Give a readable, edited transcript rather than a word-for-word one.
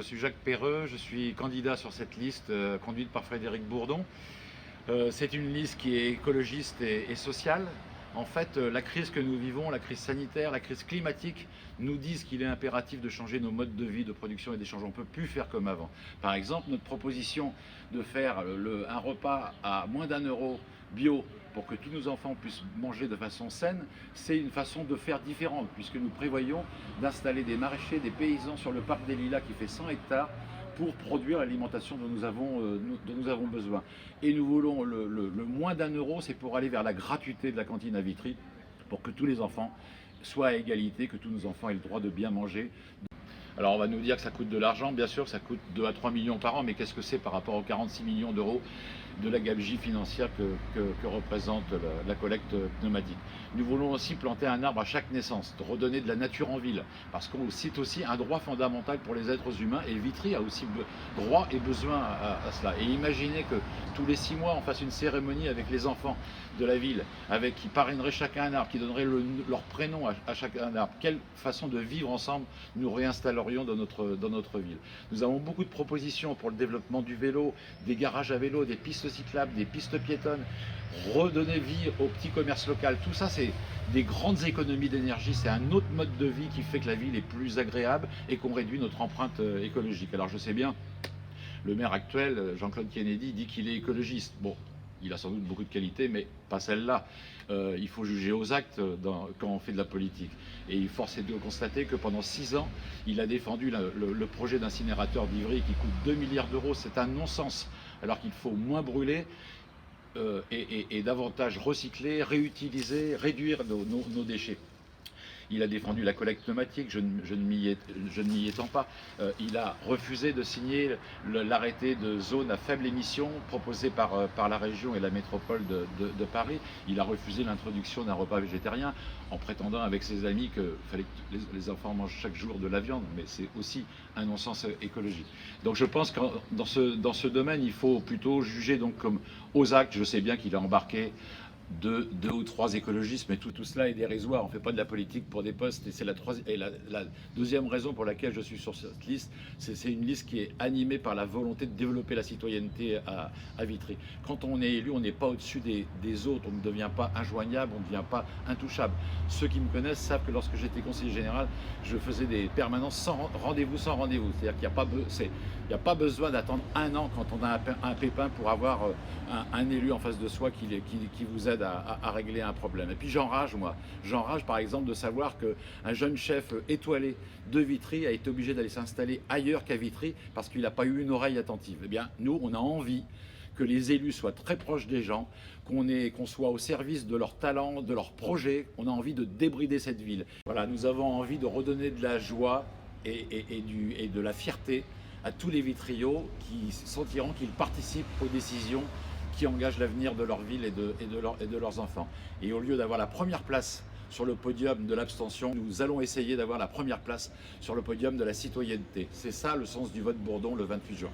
je suis Jacques Perreux, je suis candidat sur cette liste conduite par Frédéric Bourdon. C'est une liste qui est écologiste et sociale. En fait, la crise que nous vivons, la crise sanitaire, la crise climatique, nous disent qu'il est impératif de changer nos modes de vie, de production et d'échange. On ne peut plus faire comme avant. Par exemple, notre proposition de faire un repas à moins d'1 € bio pour que tous nos enfants puissent manger de façon saine, c'est une façon de faire différente, puisque nous prévoyons d'installer des maraîchers, des paysans sur le parc des Lilas qui fait 100 hectares pour produire l'alimentation dont nous avons besoin. Et nous voulons le moins d'1 €, c'est pour aller vers la gratuité de la cantine à Vitry, pour que tous les enfants soient à égalité, que tous nos enfants aient le droit de bien manger. Alors on va nous dire que ça coûte de l'argent, bien sûr, ça coûte 2 à 3 millions par an, mais qu'est-ce que c'est par rapport aux 46 millions d'euros de la gabegie financière que représente la collecte pneumatique. Nous voulons aussi planter un arbre à chaque naissance, de redonner de la nature en ville, parce qu'on cite aussi un droit fondamental pour les êtres humains, et Vitry a aussi droit et besoin à cela. Et imaginez que tous les 6 mois, on fasse une cérémonie avec les enfants de la ville, qui parraineraient chacun un arbre, qui donneraient leur prénom à chacun un arbre. Quelle façon de vivre ensemble nous réinstallerions dans notre ville. Nous avons beaucoup de propositions pour le développement du vélo, des garages à vélo, des pistes cyclables, des pistes piétonnes, redonner vie au petit commerce local. Tout ça, c'est des grandes économies d'énergie, c'est un autre mode de vie qui fait que la ville est plus agréable et qu'on réduit notre empreinte écologique. Alors je sais bien, le maire actuel, Jean-Claude Kennedy, dit qu'il est écologiste. Bon, il a sans doute beaucoup de qualités, mais pas celle-là. Il faut juger aux actes quand on fait de la politique. Et force est de constater que pendant 6 ans, il a défendu le projet d'incinérateur d'Ivry qui coûte 2 milliards d'euros. C'est un non-sens, alors qu'il faut moins brûler et davantage recycler, réutiliser, réduire nos déchets. Il a défendu la collecte pneumatique, je ne m'y étends pas. Il a refusé de signer l'arrêté de zone à faible émission proposé par la région et la métropole de Paris. Il a refusé l'introduction d'un repas végétarien en prétendant avec ses amis qu'il fallait que les enfants mangent chaque jour de la viande, mais c'est aussi un non-sens écologique. Donc je pense que dans ce domaine, il faut plutôt juger donc comme aux actes. Je sais bien qu'il a embarqué deux ou trois écologistes, mais tout cela est dérisoire. On ne fait pas de la politique pour des postes. Et c'est la deuxième raison pour laquelle je suis sur cette liste. C'est une liste qui est animée par la volonté de développer la citoyenneté à Vitry. Quand on est élu, on n'est pas au-dessus des autres. On ne devient pas injoignable, on ne devient pas intouchable. Ceux qui me connaissent savent que lorsque j'étais conseiller général, je faisais des permanences sans rendez-vous. C'est-à-dire qu'il n'y a pas besoin d'attendre 1 an quand on a un pépin pour avoir un élu en face de soi qui vous aide à régler un problème. Et puis j'enrage par exemple de savoir qu'un jeune chef étoilé de Vitry a été obligé d'aller s'installer ailleurs qu'à Vitry parce qu'il n'a pas eu une oreille attentive. Eh bien nous, on a envie que les élus soient très proches des gens, qu'on soit au service de leurs talents, de leurs projets. On a envie de débrider cette ville. Voilà, nous avons envie de redonner de la joie et de la fierté à tous les Vitriots qui sentiront qu'ils participent aux décisions qui engagent l'avenir de leur ville et de leurs enfants. Et au lieu d'avoir la première place sur le podium de l'abstention, nous allons essayer d'avoir la première place sur le podium de la citoyenneté. C'est ça le sens du vote Bourdon le 28 juin.